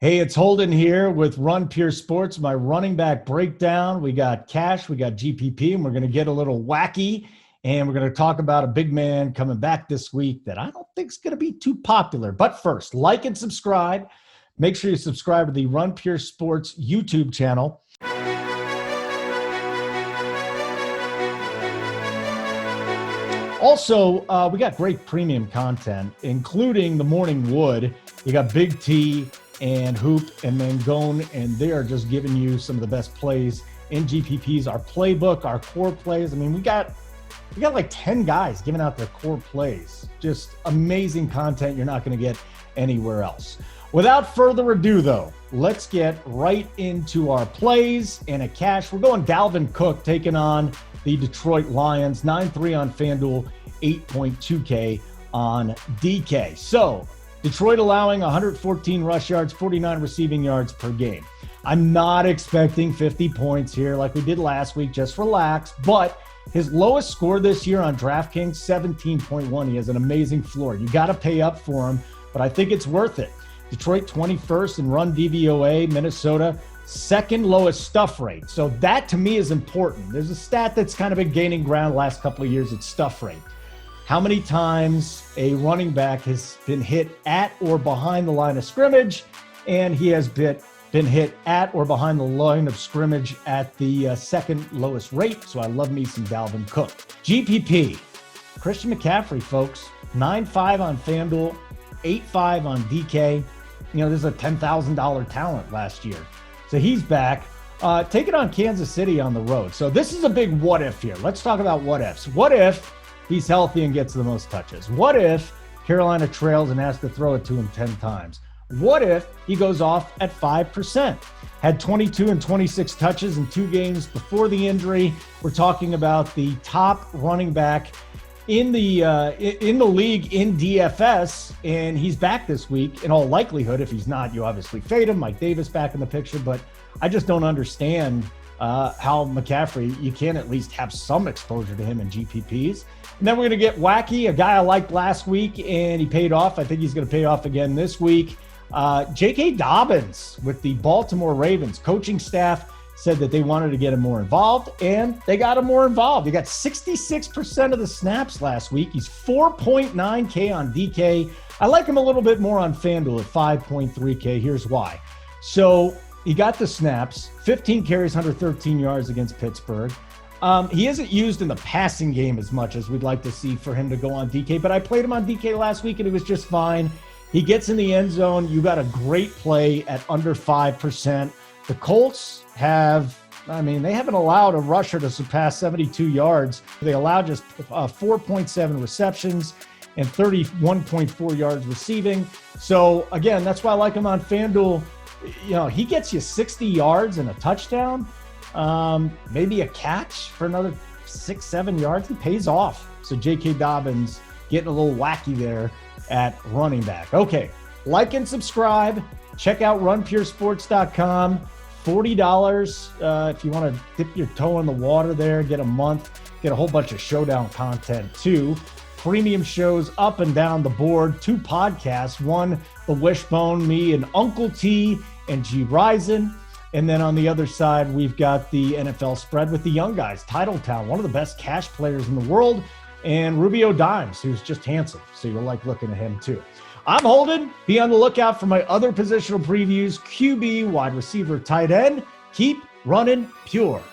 Hey, it's Holden here with Run Pure Sports, my running back breakdown. We got cash, we got GPP, and we're going to get a little wacky, and we're going to talk about a big man coming back this week that I don't think is going to be too popular. But first, like and subscribe. Make sure you subscribe to the Run Pure Sports YouTube channel. Also, we got great premium content, including the Morning Wood. You got BigT and Hoop and Mangone, and they are just giving you some of the best plays in GPPs. Our playbook, our core plays. I mean, we got like 10 guys giving out their core plays. Just amazing content you're not going to get anywhere else. Without further ado, though, let's get right into our plays and a cash. We're going DALVIN Cook taking on the Detroit Lions, 9-3 on FanDuel, 8.2K on DK. So Detroit allowing 114 rush yards, 49 receiving yards per game. I'm not expecting 50 points here like we did last week. Just relax. But his lowest score this year on DraftKings, 17.1. He has an amazing floor. You got to pay up for him, but I think it's worth it. Detroit 21st in run DVOA, Minnesota second lowest stuff rate. So that to me is important. There's a stat that's kind of been gaining ground the last couple of years. It's stuff rate. How many times a running back has been hit at or behind the line of scrimmage, and he has been hit at or behind the line of scrimmage at the second lowest rate. So I love me some DALVIN Cook. GPP, Christian McCaffrey, folks, 9.5 on FanDuel, 8.5 on DK. You know, this is a $10,000 talent last year. So he's back. Take it on Kansas City on the road. So this is a big what if here. Let's talk about what ifs. What if he's healthy and gets the most touches? What if Carolina trails and has to throw it to him 10 times? What if he goes off at 5%? Had 22 and 26 touches in 2 games before the injury. We're talking about the top running back in the league in DFS, and he's back this week in all likelihood. If he's not, you obviously fade him. Mike Davis back in the picture, but I just don't understand how McCaffrey, you can at least have some exposure to him in GPPs. And then we're going to get wacky, a guy I liked last week, and he paid off. I think he's going to pay off again this week. J.K. Dobbins with the Baltimore Ravens coaching staff said that they wanted to get him more involved, and they got him more involved. He got 66% of the snaps last week. He's 4.9K on DK. I like him a little bit more on FanDuel at 5.3K. Here's why. So he got the snaps, 15 carries, 113 yards against Pittsburgh. He isn't used in the passing game as much as we'd like to see for him to go on DK, but I played him on DK last week, and it was just fine. He gets in the end zone. You got a great play at under 5%. The Colts they haven't allowed a rusher to surpass 72 yards. They allow just 4.7 receptions and 31.4 yards receiving. So again, that's why I like him on FanDuel. You know, he gets you 60 yards and a touchdown, maybe a catch for another 6-7 yards. He pays off. So J.K. Dobbins getting a little wacky there at running back. Okay, like and subscribe. Check out runpuresports.com. $40 if you want to dip your toe in the water there, get a month, get a whole bunch of Showdown content too. Premium shows up and down the board, 2 podcasts, one, The Wishbone, me and Uncle T and G Risen. And then on the other side, we've got the NFL spread with the young guys, Titletown, one of the best cash players in the world, and Rubio Dimes, who's just handsome. So you'll like looking at him too. I'm Holden. Be on the lookout for my other positional previews, QB, wide receiver, tight end. Keep running pure.